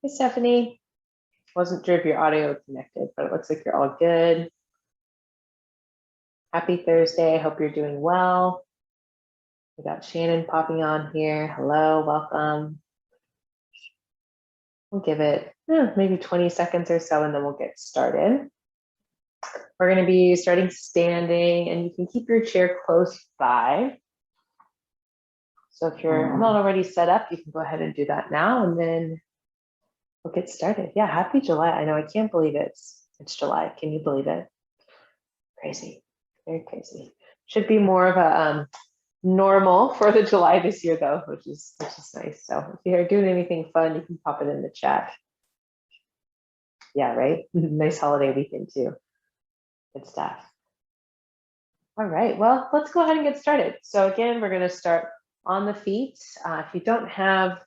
Hey, Stephanie. Wasn't sure if your audio connected, but it looks like you're all good. Happy Thursday. I hope you're doing well. We got Shannon popping on here. Hello, welcome. We'll give it maybe 20 seconds or so, and then we'll get started. We're going to be starting standing, and you can keep your chair close by. So if you're not already set up, you can go ahead and do that now, and then we'll get started. Yeah, happy July. I know, I can't believe it's July. Can you believe it? Crazy, very crazy. Should be more of a normal for the July this year though, which is nice. So if you're doing anything fun, you can pop it in the chat. Yeah, right. Nice holiday weekend too. Good stuff. All right, well, let's go ahead and get started. So again, we're going to start on the feet. If you don't have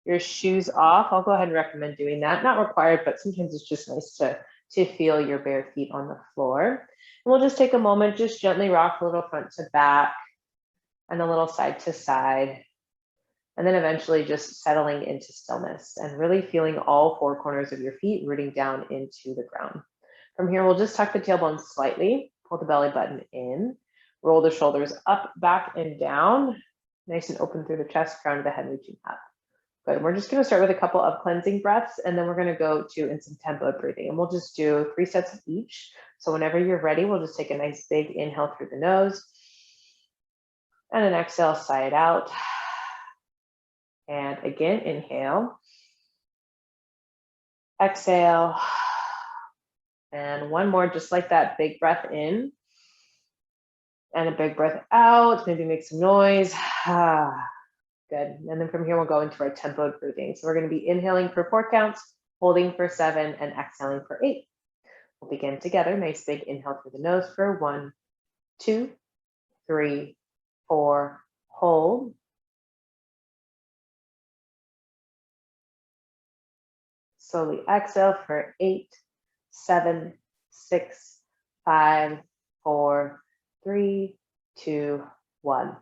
your shoes off, I'll go ahead and recommend doing that. Not required, but sometimes it's just nice to feel your bare feet on the floor. And we'll just take a moment, just gently rock a little front to back and a little side to side. And then eventually just settling into stillness and really feeling all four corners of your feet rooting down into the ground. From here, we'll just tuck the tailbone slightly, pull the belly button in, roll the shoulders up, back, and down, nice and open through the chest, crown of the head reaching up. Good. We're just going to start with a couple of cleansing breaths, and then we're going to go in some tempo breathing, and we'll just do 3 sets of each. So whenever you're ready, we'll just take a nice big inhale through the nose, and an exhale, sigh it out. And again, inhale, exhale, and one more, just like that, big breath in, and a big breath out, maybe make some noise. Good. And then from here, we'll go into our tempo breathing. So we're going to be inhaling for 4 counts, holding for 7, and exhaling for 8. We'll begin together. Nice big inhale through the nose for 1, 2, 3, 4, hold. Slowly exhale for 8, 7, 6, 5, 4, 3, 2, 1.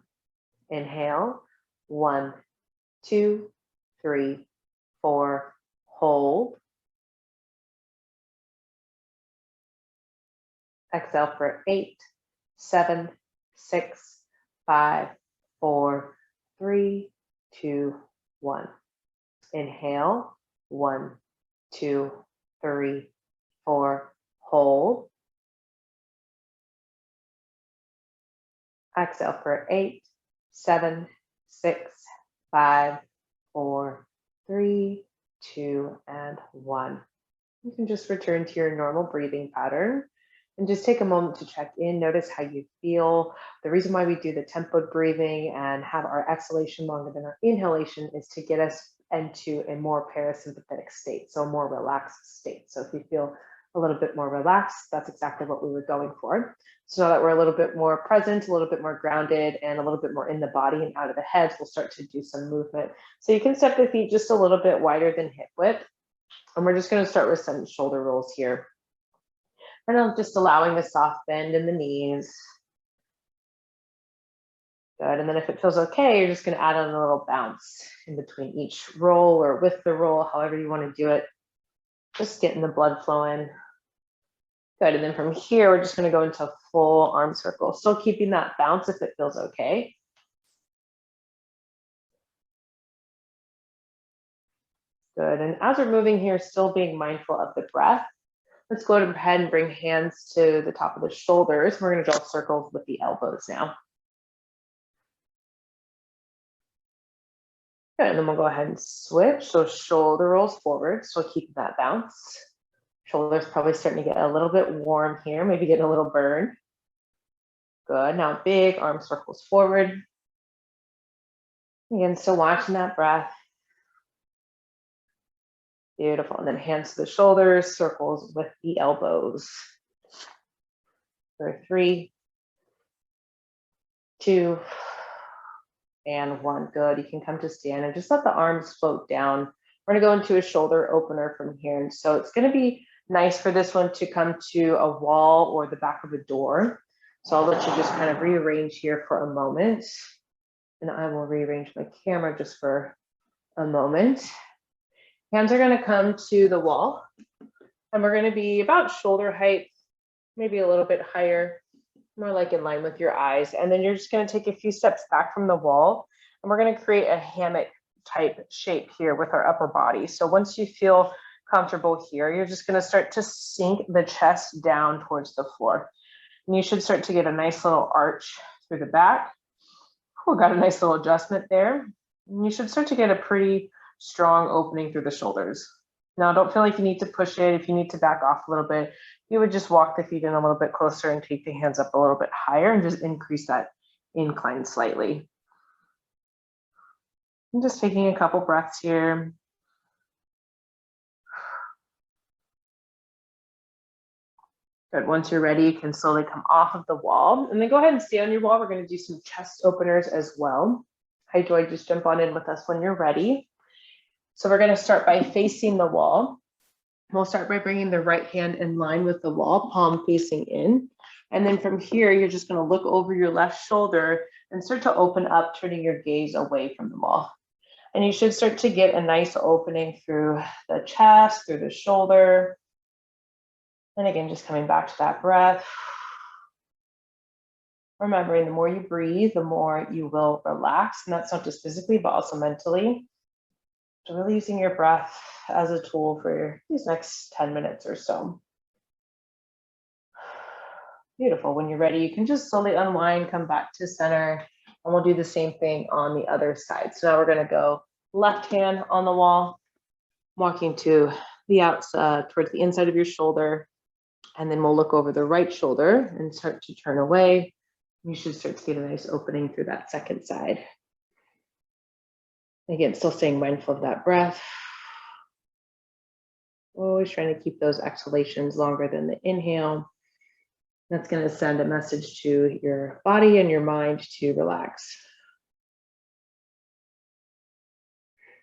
Inhale, 1, 2, 3, 4, hold. Exhale for 8, 7, 6, 5, 4, 3, 2, 1. Inhale, 1, 2, 3, 4, hold. Exhale for 8, 7, 6, 5, 4, 3, 2, and 1. You can just return to your normal breathing pattern and just take a moment to check in. Notice how you feel. The reason why we do the tempo breathing and have our exhalation longer than our inhalation is to get us into a more parasympathetic state, so a more relaxed state. So if you feel a little bit more relaxed, that's exactly what we were going for. So now that we're a little bit more present, a little bit more grounded, and a little bit more in the body and out of the head, we'll start to do some movement. So you can step the feet just a little bit wider than hip width. And we're just going to start with some shoulder rolls here. And I'm just allowing a soft bend in the knees. Good. And then if it feels okay, you're just going to add on a little bounce in between each roll or with the roll, however you want to do it. Just getting the blood flowing. Good. And then from here, we're just going to go into a full arm circle, still keeping that bounce if it feels okay. Good. And as we're moving here, still being mindful of the breath, let's go ahead and bring hands to the top of the shoulders. We're going to draw circles with the elbows now. Good, and then we'll go ahead and switch. So shoulder rolls forward, so keep that bounce. Shoulders probably starting to get a little bit warm here, maybe getting a little burn. Good, now big arm circles forward. Again, still watching that breath. Beautiful, and then hands to the shoulders, circles with the elbows. For 3, 2, and 1. Good. You can come to stand and just let the arms float down. We're going to go into a shoulder opener from here. And so it's going to be nice for this one to come to a wall or the back of a door. So I'll let you just kind of rearrange here for a moment. And I will rearrange my camera just for a moment. Hands are going to come to the wall, and we're going to be about shoulder height, maybe a little bit higher, more like in line with your eyes. And then you're just going to take a few steps back from the wall, and we're going to create a hammock type shape here with our upper body. So once you feel comfortable here, you're just going to start to sink the chest down towards the floor. And you should start to get a nice little arch through the back. Oh, got a nice little adjustment there. And you should start to get a pretty strong opening through the shoulders. Now, don't feel like you need to push it. If you need to back off a little bit, you would just walk the feet in a little bit closer and take the hands up a little bit higher and just increase that incline slightly. I'm just taking a couple breaths here. Good. Once you're ready, you can slowly come off of the wall and then go ahead and stay on your wall. We're going to do some chest openers as well. Hi, Joy, just jump on in with us when you're ready. So we're going to start by facing the wall. We'll start by bringing the right hand in line with the wall, palm facing in. And then from here, you're just going to look over your left shoulder and start to open up, turning your gaze away from the wall. And you should start to get a nice opening through the chest, through the shoulder. And again, just coming back to that breath. Remembering the more you breathe, the more you will relax. And that's not just physically, but also mentally. So really using your breath as a tool for these next 10 minutes or so. Beautiful. When you're ready, you can just slowly unwind, come back to center, and we'll do the same thing on the other side. So now we're going to go left hand on the wall, walking to the outside, towards the inside of your shoulder, and then we'll look over the right shoulder and start to turn away. You should start to get a nice opening through that second side. Again, still staying mindful of that breath. Always trying to keep those exhalations longer than the inhale. That's going to send a message to your body and your mind to relax.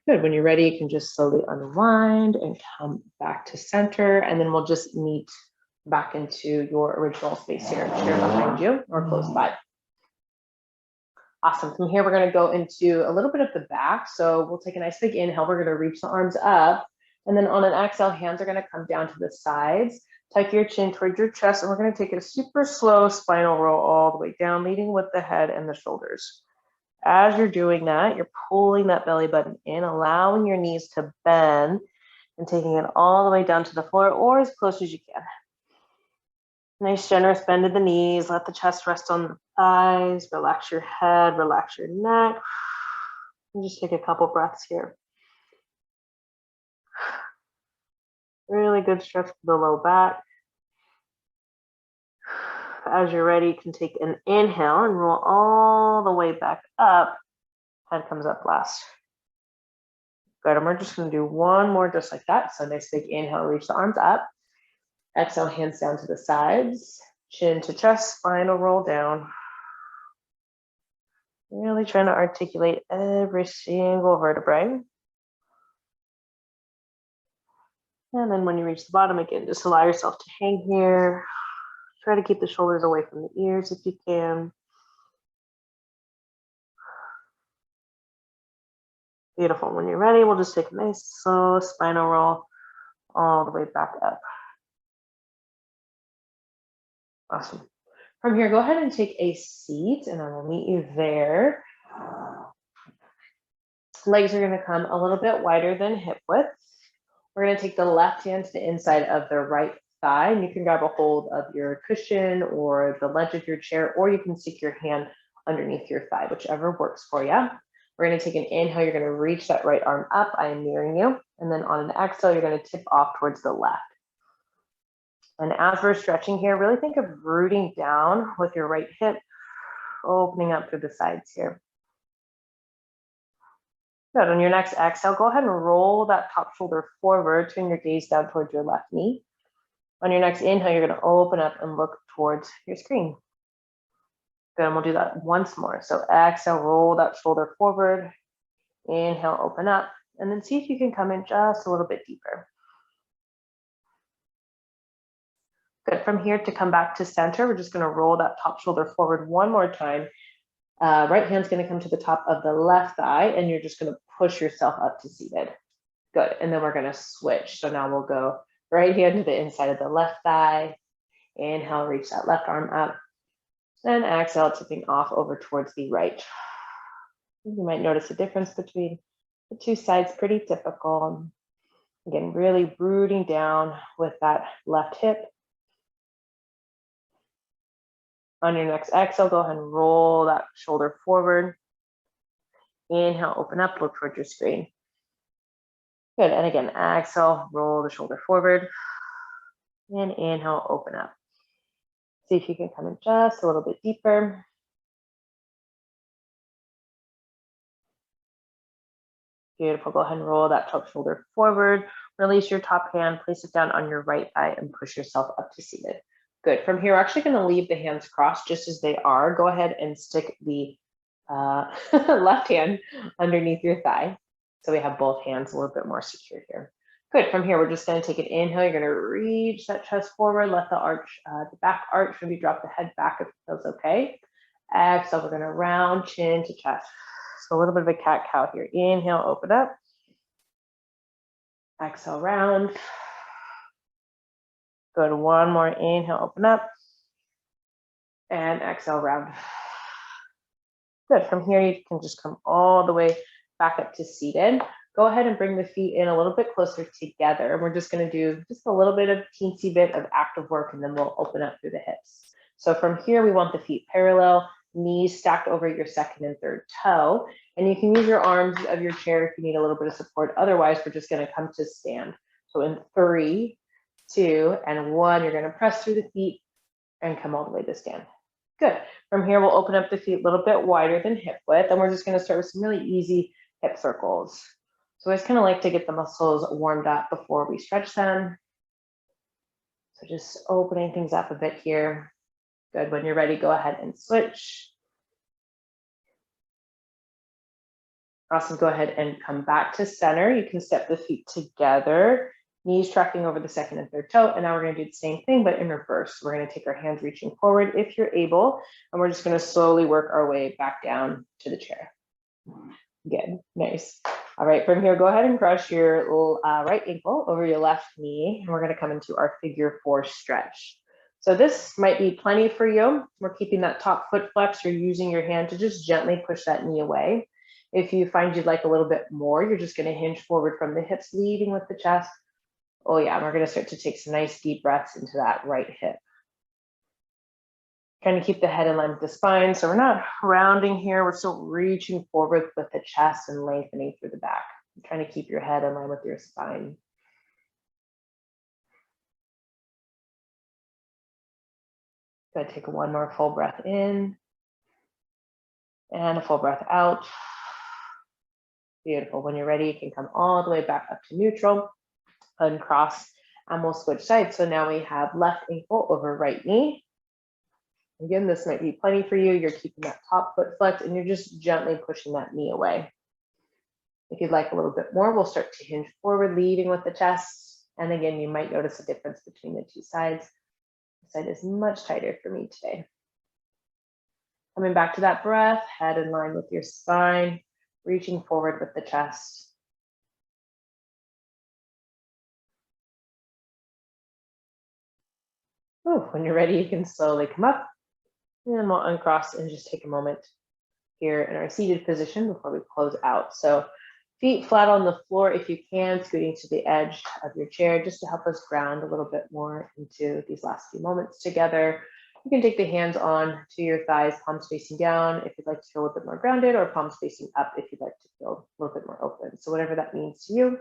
Good. When you're ready, you can just slowly unwind and come back to center, and then we'll just meet back into your original space here, chair behind you or close by. Awesome. From here, we're going to go into a little bit of the back. So we'll take a nice big inhale. We're going to reach the arms up. And then on an exhale, hands are going to come down to the sides. Tuck your chin towards your chest. And we're going to take a super slow spinal roll all the way down, leading with the head and the shoulders. As you're doing that, you're pulling that belly button in, allowing your knees to bend and taking it all the way down to the floor or as close as you can. Nice generous bend of the knees. Let the chest rest on the thighs. Relax your head, relax your neck. And just take a couple breaths here. Really good stretch for the low back. As you're ready, you can take an inhale and roll all the way back up. Head comes up last. Good, and we're just going to do one more just like that. So nice big inhale, reach the arms up. Exhale, hands down to the sides, chin to chest, spinal roll down. Really trying to articulate every single vertebrae. And then when you reach the bottom again, just allow yourself to hang here. Try to keep the shoulders away from the ears if you can. Beautiful. When you're ready, we'll just take a nice slow spinal roll all the way back up. Awesome. From here, go ahead and take a seat and I will meet you there. Legs are going to come a little bit wider than hip width. We're going to take the left hand to the inside of the right thigh, and you can grab a hold of your cushion or the ledge of your chair, or you can stick your hand underneath your thigh, whichever works for you. We're going to take an inhale. You're going to reach that right arm up. I am nearing you. And then on an exhale, you're going to tip off towards the left. And as we're stretching here, really think of rooting down with your right hip, opening up through the sides here. Good. On your next exhale, go ahead and roll that top shoulder forward, turn your gaze down towards your left knee. On your next inhale, you're going to open up and look towards your screen. Good, and we'll do that once more. So exhale, roll that shoulder forward. Inhale, open up, and then see if you can come in just a little bit deeper. Good. From here to come back to center, we're just going to roll that top shoulder forward one more time. Right hand's going to come to the top of the left thigh, and you're just going to push yourself up to seated. Good, and then we're gonna switch. So now we'll go right hand to the inside of the left thigh. Inhale, reach that left arm up. Then exhale, tipping off over towards the right. You might notice a difference between the two sides, pretty typical. Again, really rooting down with that left hip. On your next exhale, go ahead and roll that shoulder forward. Inhale, open up, look towards your screen. Good, and again, exhale, roll the shoulder forward. And inhale, open up. See if you can come in just a little bit deeper. Beautiful, go ahead and roll that top shoulder forward. Release your top hand, place it down on your right thigh and push yourself up to seated. Good, from here, we're actually gonna leave the hands crossed just as they are. Go ahead and stick the left hand underneath your thigh. So we have both hands a little bit more secure here. Good, from here, we're just gonna take an inhale. You're gonna reach that chest forward, let the arch, the back arch, maybe drop the head back if it feels okay. Exhale, we're gonna round chin to chest. So a little bit of a cat-cow here. Inhale, open up. Exhale, round. Good, one more inhale, open up. And exhale, round. Good, from here you can just come all the way back up to seated. Go ahead and bring the feet in a little bit closer together. We're just gonna do just a little bit of teensy bit of active work and then we'll open up through the hips. So from here, we want the feet parallel, knees stacked over your second and third toe. And you can use your arms of your chair if you need a little bit of support. Otherwise, we're just gonna come to stand. So in 3, 2, and 1, you're gonna press through the feet and come all the way to stand. Good. From here, we'll open up the feet a little bit wider than hip width, and we're just gonna start with some really easy hip circles. So I just kind of like to get the muscles warmed up before we stretch them. So just opening things up a bit here. Good, when you're ready, go ahead and switch. Awesome, go ahead and come back to center. You can step the feet together, knees tracking over the second and third toe. And now we're gonna do the same thing, but in reverse. We're gonna take our hands reaching forward if you're able, and we're just gonna slowly work our way back down to the chair. Good, nice. All right, from here, go ahead and cross your right ankle over your left knee, and we're gonna come into our figure 4 stretch. So this might be plenty for you. We're keeping that top foot flex. You're using your hand to just gently push that knee away. If you find you'd like a little bit more, you're just gonna hinge forward from the hips, leading with the chest. Oh yeah, and we're gonna start to take some nice deep breaths into that right hip. Trying to keep the head in line with the spine. So we're not rounding here. We're still reaching forward with the chest and lengthening through the back. I'm trying to keep your head in line with your spine. Good, take one more full breath in and a full breath out. Beautiful, when you're ready, you can come all the way back up to neutral, uncross, and we'll switch sides. So now we have left ankle over right knee. Again, this might be plenty for you. You're keeping that top foot flexed and you're just gently pushing that knee away. If you'd like a little bit more, we'll start to hinge forward, leading with the chest. And again, you might notice a difference between the two sides. This side is much tighter for me today. Coming back to that breath, head in line with your spine, reaching forward with the chest. Ooh, when you're ready, you can slowly come up. And then we'll uncross and just take a moment here in our seated position before we close out. So feet flat on the floor if you can, scooting to the edge of your chair just to help us ground a little bit more into these last few moments together. You can take the hands on to your thighs, palms facing down if you'd like to feel a little bit more grounded, or palms facing up if you'd like to feel a little bit more open. So whatever that means to you,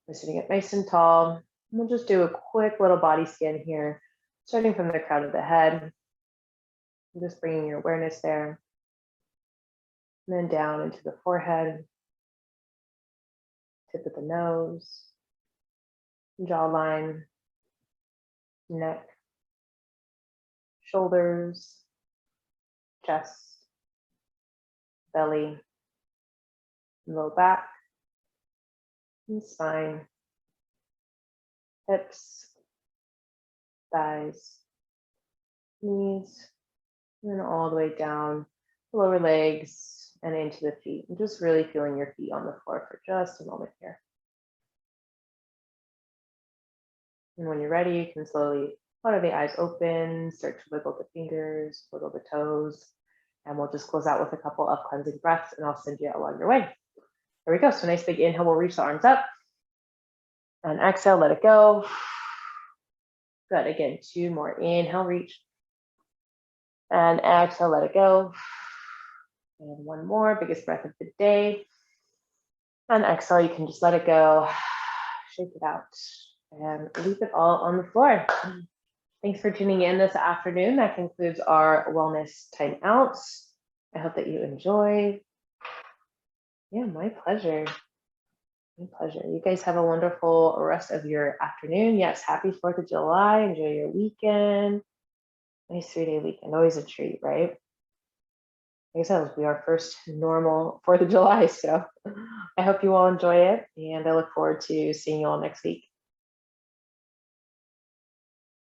we're sitting up nice and tall. And we'll just do a quick little body scan here, starting from the crown of the head. And just bringing your awareness there. And then down into the forehead, tip of the nose, jawline, neck, shoulders, chest, belly, low back, and spine, hips, thighs, knees, and then all the way down the lower legs and into the feet. And just really feeling your feet on the floor for just a moment here. And when you're ready, you can slowly flutter the eyes open, start to wiggle the fingers, wiggle the toes, and we'll just close out with a couple of cleansing breaths and I'll send you along your way. There we go. So nice big inhale, we'll reach the arms up. And exhale, let it go. Good, again, 2 more. Inhale, reach. And exhale, let it go. And 1 more, biggest breath of the day. And exhale, you can just let it go. Shake it out and leave it all on the floor. Thanks for tuning in this afternoon. That concludes our wellness time out. I hope that you enjoy. Yeah, my pleasure. My pleasure. You guys have a wonderful rest of your afternoon. Yes, happy 4th of July. Enjoy your weekend. Nice 3-day weekend. Always a treat, right? Like I said, it'll be our first normal 4th of July. So I hope you all enjoy it. And I look forward to seeing you all next week.